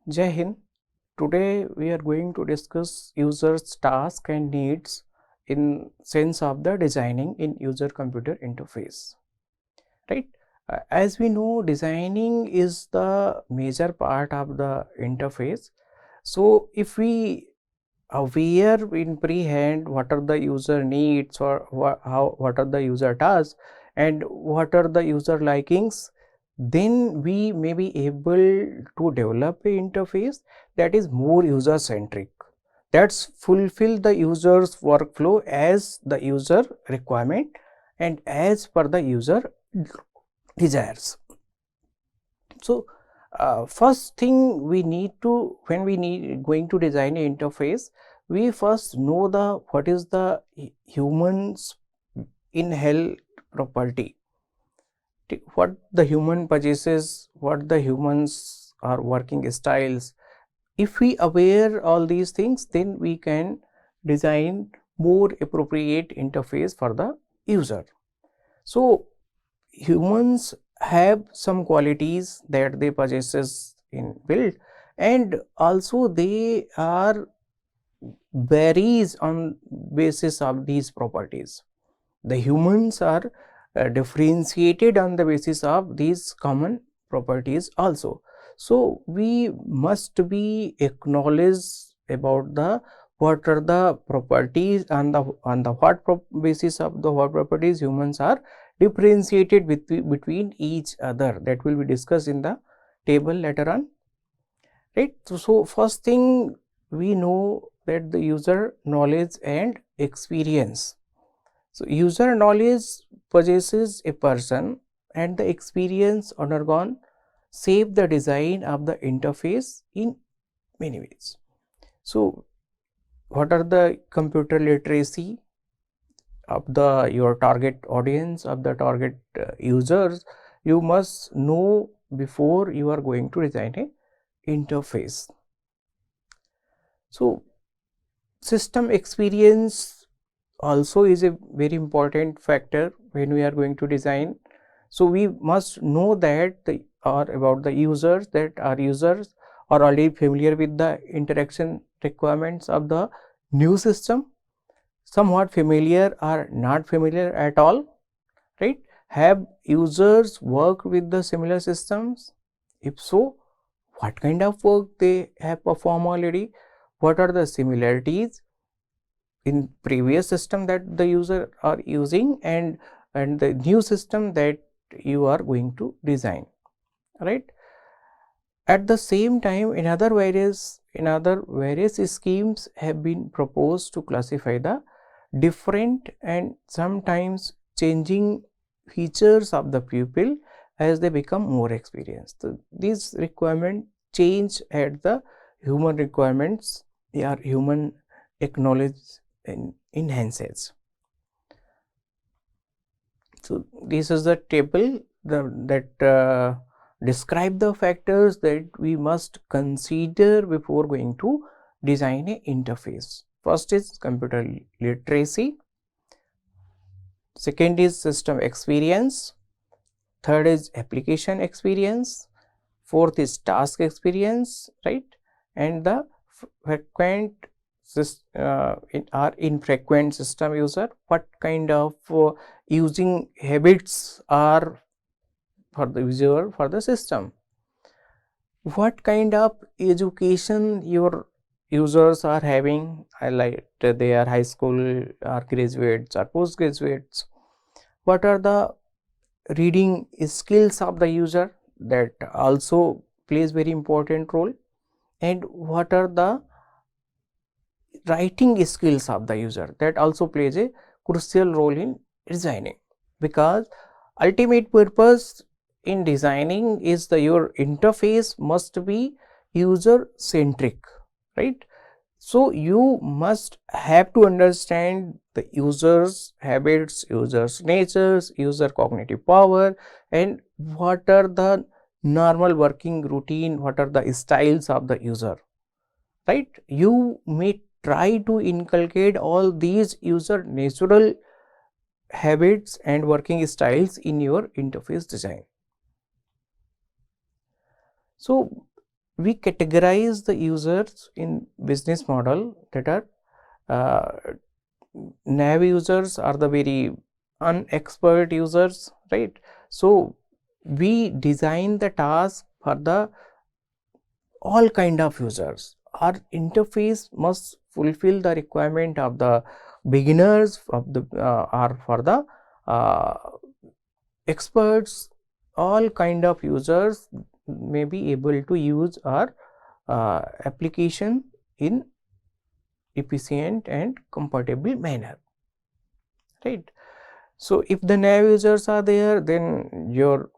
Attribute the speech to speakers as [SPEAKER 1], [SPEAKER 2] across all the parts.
[SPEAKER 1] Jai Hind. Today we are going to discuss users' tasks and needs in sense of the designing in user-computer interface. Right? As we know, designing is the major part of the interface. So if we aware in pre-hand what are the user needs or what are the user tasks and what are the user likings, then we may be able to develop a interface that is more user centric, that's fulfill the user's workflow as the user requirement and as per the user desires. So first thing we need to, when we need going to design an interface, we first know the what is the humans inherent property, what the human possesses, what the humans are working styles. If we aware all these things, then we can design more appropriate interface for the user. So humans have some qualities that they possesses in build, and also they are varies on basis of these properties. The humans are differentiated on the basis of these common properties also. So we must be acknowledged about the what are the properties and the what basis of the what properties humans are differentiated between each other, that will be discussed in the table later on, right? So first thing, we know that the user knowledge and experience. So user knowledge possesses a person and the experience undergone shape the design of the interface in many ways. So what are the computer literacy of the your target audience, of the target users, you must know before you are going to design a interface. So system experience also is a very important factor when we are going to design. So we must know that or about the users, that our users are already familiar with the interaction requirements of the new system, somewhat familiar or not familiar at all, right? Have users worked with the similar systems? If so, what kind of work they have performed already? What are the similarities in previous system that the user are using and the new system that you are going to design, right? At the same time, another various schemes have been proposed to classify the different and sometimes changing features of the pupil as they become more experienced. So these requirements change at the human requirements or human acknowledge and enhances. So this is the table that describe the factors that we must consider before going to design a interface. First is computer literacy, second is system experience, third is application experience, fourth is task experience, right? And the frequent infrequent system user, what kind of using habits are for the user for the system, what kind of education your users are having, like they are high school or graduates or postgraduates, what are the reading skills of the user, that also plays very important role, and what are the writing skills of the user, that also plays a crucial role in designing, because ultimate purpose in designing is the your interface must be user centric, right? So you must have to understand the users habits, users natures, user cognitive power, and what are the normal working routine, what are the styles of the user, right? You may try to inculcate all these user natural habits and working styles in your interface design. So we categorize the users in business model that are nav users are the very unexpert users, right? So we design the task for the all kind of users. Our interface must fulfill the requirement of the beginners of the or for the uh, experts. All kind of users may be able to use our application in efficient and compatible manner, right? So if the nav users are there, then your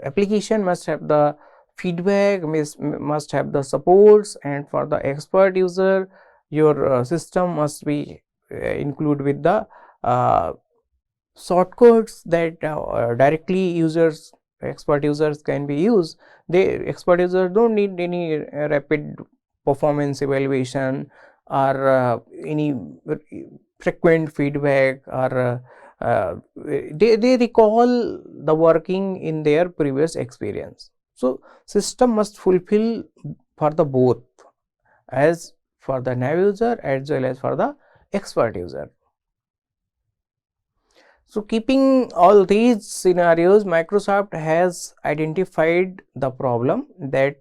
[SPEAKER 1] application must have the feedback, must have the supports, and for the expert user, your system must be include with the shortcuts that directly users, expert users can be used. They expert users don't need any rapid performance evaluation or any frequent feedback, or they recall the working in their previous experience. So system must fulfill for the both, as for the nav user as well as for the expert user. So keeping all these scenarios, Microsoft has identified the problem that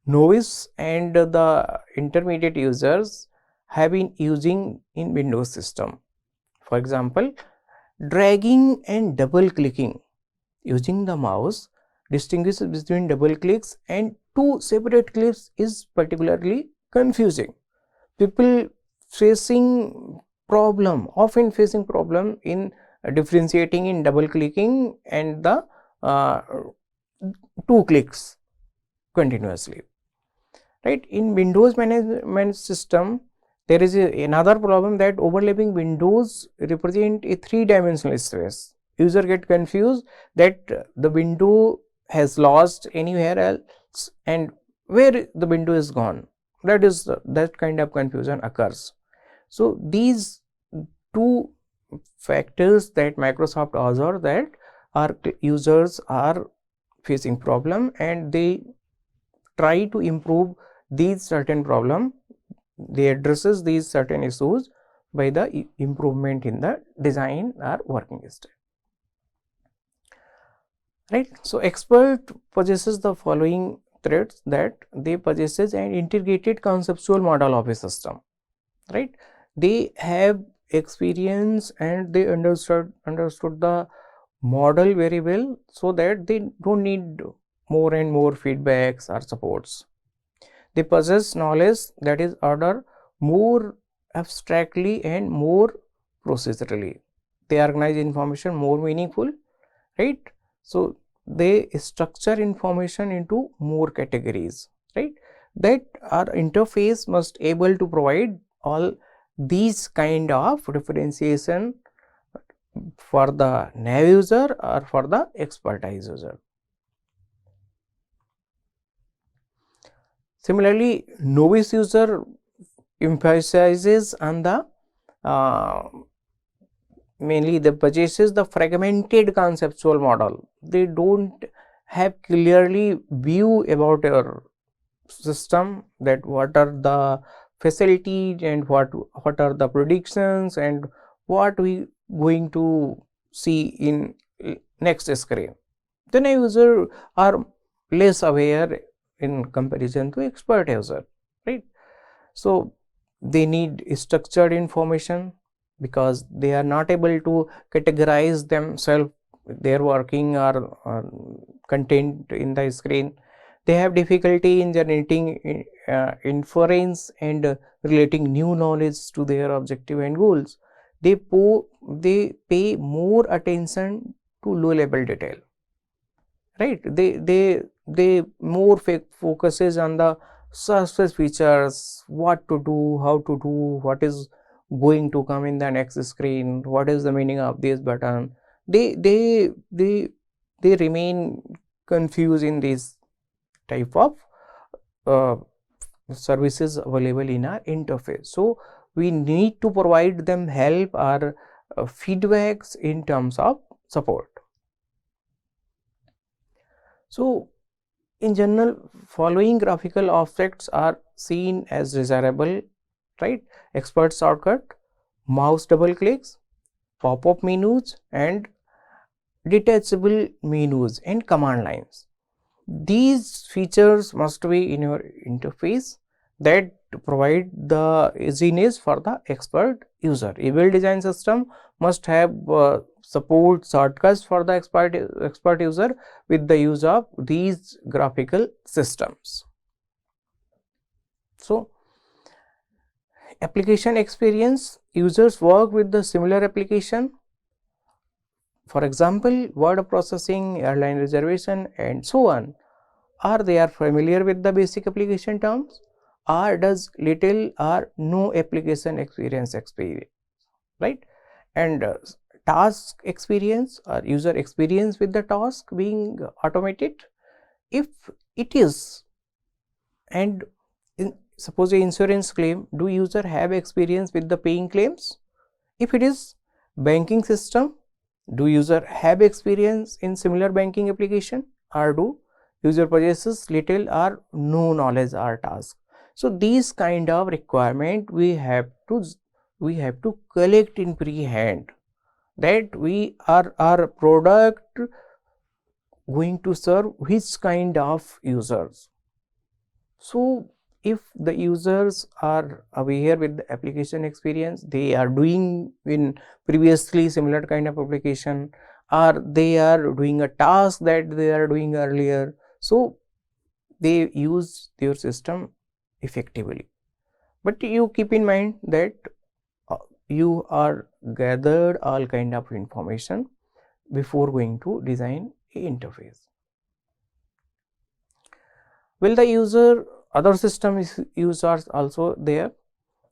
[SPEAKER 1] novice and the intermediate users have been using in Windows system. For example, dragging and double clicking using the mouse distinguishes between double clicks and two separate clicks is particularly confusing. People often facing problem in differentiating in double clicking and the uh, two clicks continuously, right? In Windows management system, there is another problem that overlapping windows represent a three-dimensional space. User get confused that the window has lost anywhere else and where the window is gone. That kind of confusion occurs. So these two factors that Microsoft observed that our users are facing problem, and they try to improve these certain problem. They addresses these certain issues by the improvement in the design or working style, right? So expert possesses the following traits: that they possesses an integrated conceptual model of a system, right? They have experience and they understood the model very well, so that they don't need more and more feedbacks or supports. They possess knowledge that is ordered more abstractly and more procedurally. They organize information more meaningful, right? So they structure information into more categories, right? That our interface must able to provide all these kind of differentiation for the nav user or for the expertise user. Similarly, novice user emphasizes on the mainly the possesses the fragmented conceptual model. They don't have clearly view about your system, that what are the facilities and what are the predictions and what we going to see in next screen. Then a user are less aware in comparison to expert user, right? So they need structured information because they are not able to categorize themselves, their working or content in the screen. They have difficulty in generating inference and relating new knowledge to their objective and goals. They pay more attention to low level detail, right? They more focuses on the surface features, what to do, how to do, what is going to come in the next screen, what is the meaning of this button. They remain confused in this type of uh, services available in our interface. So we need to provide them help or feedbacks in terms of support. So In general, following graphical objects are seen as desirable, right? Expert shortcut, mouse double clicks, pop-up menus, and detachable menus and command lines. These features must be in your interface that provide the easiness for the expert user. A well-designed system must have support shortcuts for the expert user with the use of these graphical systems. So, application experience, users work with the similar application. For example, word processing, airline reservation, and so on. Are they are familiar with the basic application terms, or does little or no application experience, right? And task experience or user experience with the task being automated. If it is, and suppose a insurance claim, do user have experience with the paying claims? If it is banking system, do user have experience in similar banking application, or do user possesses little or no knowledge or task? So these kind of requirement we have to collect in pre-hand, that we are our product going to serve which kind of users. So if the users are aware with the application experience, they are doing in previously similar kind of application, or they are doing a task that they are doing earlier, so they use their system effectively. But you keep in mind that you are gathered all kind of information before going to design a interface. Will the user, other system users also there?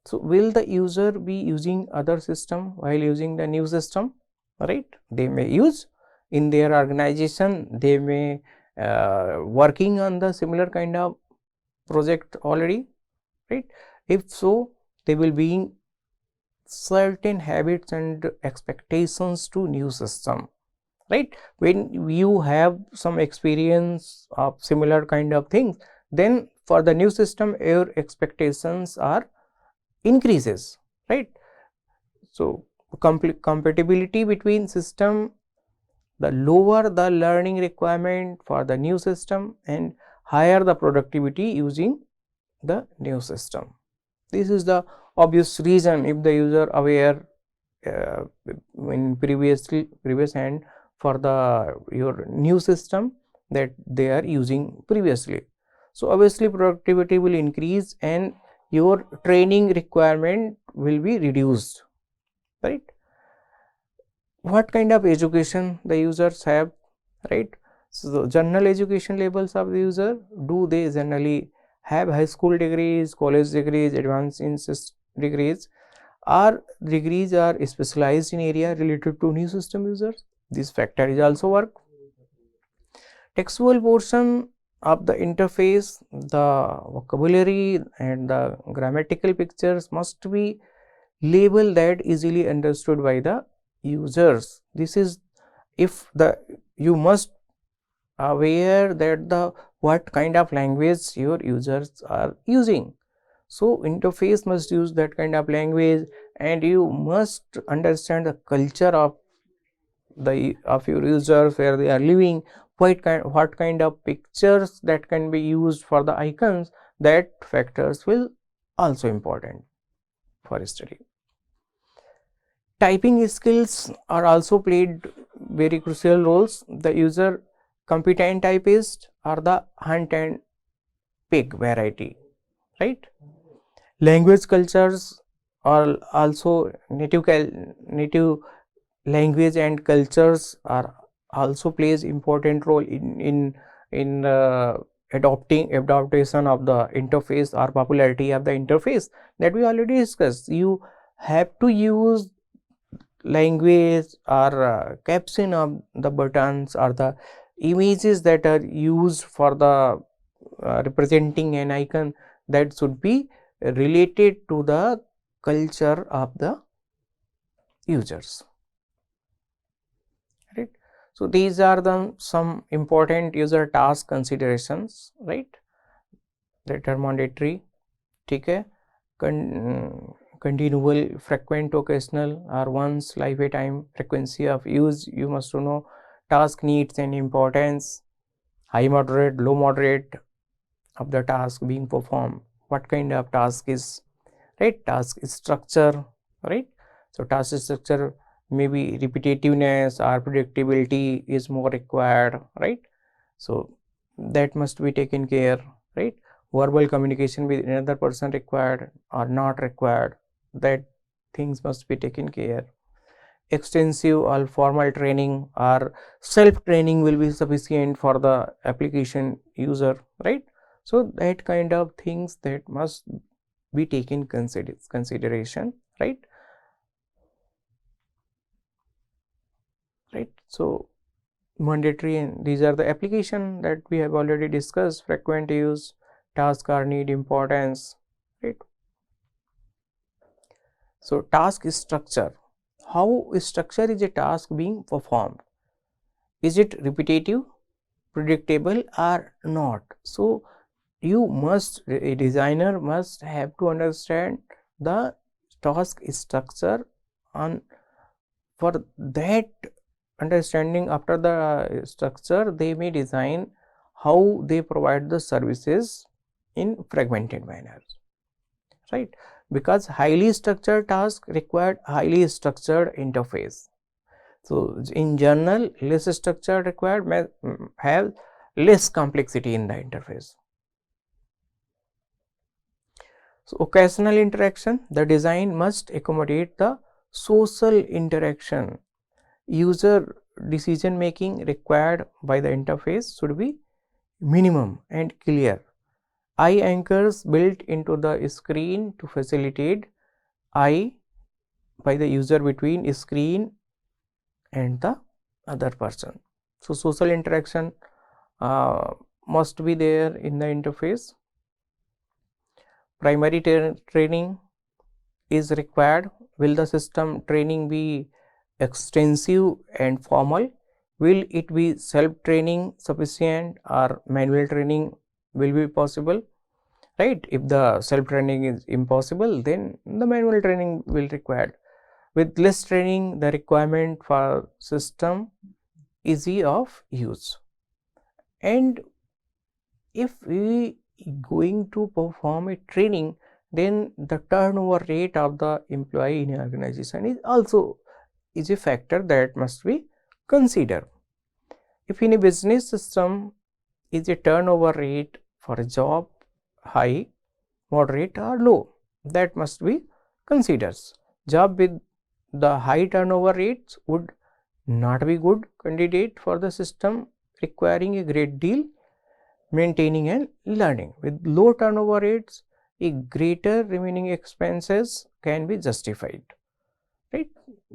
[SPEAKER 1] So will the user be using other system while using the new system, right? They may use in their organization, they may working on the similar kind of project already, right? If so, they will be certain habits and expectations to new system, right? When you have some experience of similar kind of things, then for the new system your expectations are increases, right? So compatibility between system, the lower the learning requirement for the new system and higher the productivity using the new system. This is the obvious reason. If the user aware in previous hand for the your new system that they are using previously, so obviously productivity will increase and your training requirement will be reduced, right? What kind of education the users have, right? So general education levels of the user, do they generally have high school degrees, college degrees, advanced degrees, or degrees are specialized in area related to new system users? This factor is also work. Textual portion of the interface, the vocabulary and the grammatical pictures must be labeled that easily understood by the users. This is, if the you must aware that the what kind of language your users are using. So interface must use that kind of language, and you must understand the culture of your users, where they are living, what kind of pictures that can be used for the icons. That factors will also important for study. Typing skills are also played very crucial roles. The user competent typist or the hunt and pick variety, right? Language cultures are also native language and cultures are also plays important role in adaptation of the interface or popularity of the interface that we already discussed. You have to use language or caption of the buttons or the images that are used for the representing an icon, that should be related to the culture of the users, right? So these are the some important user task considerations, right, that are mandatory. ठीक है, continual, frequent, occasional or once lifetime. Frequency of use, you must know task needs and importance, high, moderate, low, moderate of the task being performed, what kind of task is, right, task structure, right. So task structure, maybe repetitiveness or predictability is more required, right. So that must be taken care, right. Verbal communication with another person required or not required, that things must be taken care. Extensive or formal training or self training will be sufficient for the application user, right. So that kind of things that must be taken consideration, right. So mandatory, and these are the application that we have already discussed: frequent use, task or need, importance, right. So task structure, how structure is a task being performed, is it repetitive, predictable or not. So you must, a designer must have to understand the task structure, on for that understanding, after the structure they may design how they provide the services in fragmented manner, right, because highly structured tasks require highly structured interface. So in general, less structured required may have less complexity in the interface. So occasional interaction, the design must accommodate the social interaction. User decision making required by the interface should be minimum and clear. Eye anchors built into the screen to facilitate eye by the user between screen and the other person. So social interaction must be there in the interface. Primary training is required. Will the system training be extensive and formal? Will it be self training sufficient or manual training will be possible, right? If the self training is impossible, then the manual training will required. With less training, the requirement for system easy of use. And if we going to perform a training, then the turnover rate of the employee in an organization is also is a factor that must be considered. If in a business system is a turnover rate for a job high, moderate or low, that must be considered. Job with the high turnover rates would not be good candidate for the system requiring a great deal maintaining and learning. With low turnover rates, a greater remaining expenses can be justified, right.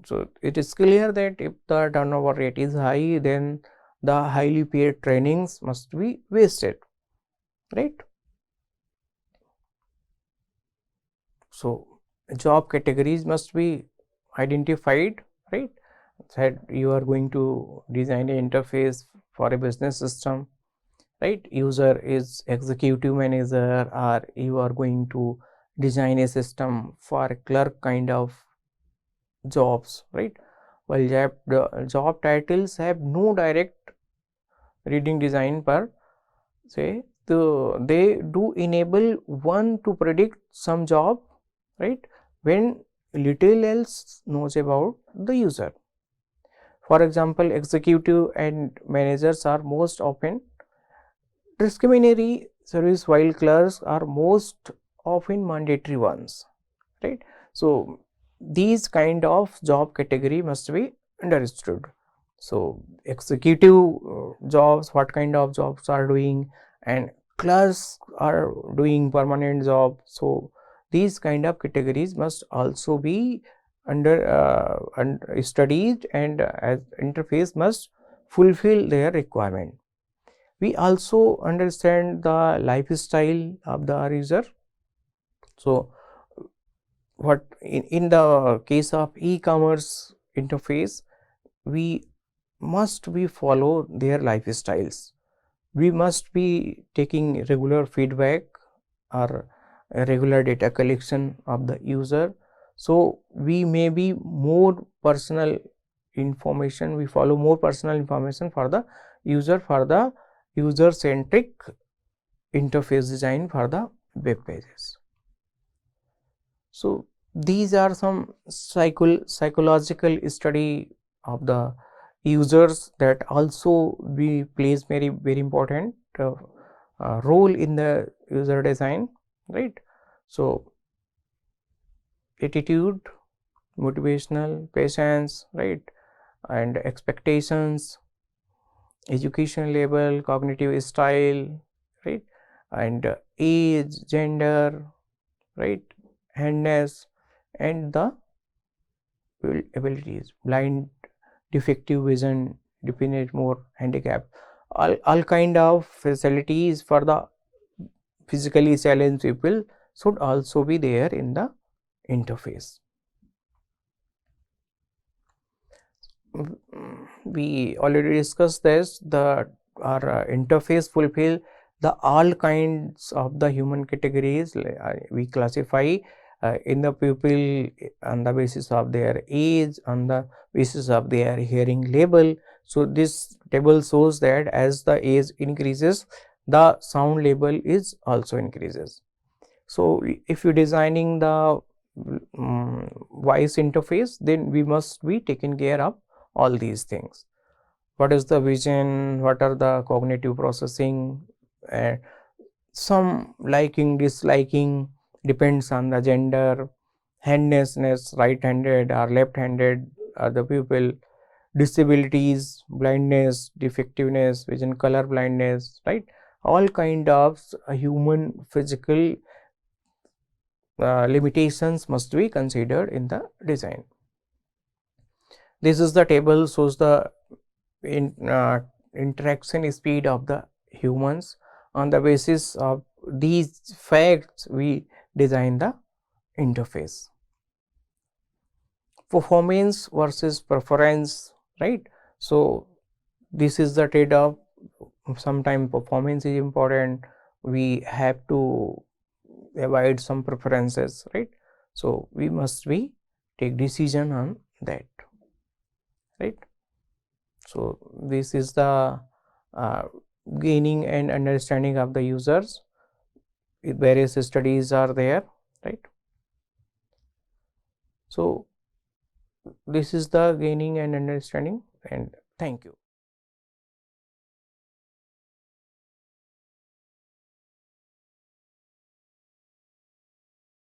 [SPEAKER 1] So it is clear that if the turnover rate is high, then the highly paid trainings must be wasted, right. So job categories must be identified, right. That you are going to design an interface for a business system, right. User is executive manager, or you are going to design a system for a clerk kind of jobs, right. While job titles have no direct reading design per se, they do enable one to predict some job, right, when little else knows about the user. For example, executive and managers are most often discriminatory service, while clerks are most often mandatory ones, right. So these kind of job category must be understood. So executive jobs, what kind of jobs are doing, and clerks are doing permanent job. So these kind of categories must also be studied, and as interface must fulfill their requirement. We also understand the lifestyle of the user. So what in the case of e-commerce interface, we must we follow their lifestyles. We must be taking regular feedback or regular data collection of the user, so we may be more personal information, we follow more personal information for the user centric interface design for the web pages. So these are some psychological study of the users that also we plays very important role in the user design, right? So attitude, motivational, patience, right, and expectations, education level, cognitive style, right, and age, gender, right, handness, and the abilities, blind, defective vision, definite more handicap, all kind of facilities for the physically challenged people should also be there in the interface. We already discussed this, the our interface fulfill the all kinds of the human categories. We classify in the pupil on the basis of their age, on the basis of their hearing level. So this table shows that as the age increases, the sound level is also increases. So if you're designing the voice interface, then we must be taking care of all these things. What is the vision, what are the cognitive processing, some liking, disliking depends on the gender, handedness, right handed or left handed are the pupil, disabilities, blindness, defectiveness, vision color blindness, right, all kind of human physical limitations must be considered in the design. This is the table shows the interaction speed of the humans. On the basis of these facts, we design the interface. Performance versus preference, right? So this is the trade-off. Sometimes performance is important, we have to avoid some preferences, right? So we must be take decision on that, right? So this is the gaining and understanding of the users. Various studies are there, right? So this is the gaining and understanding, and thank you.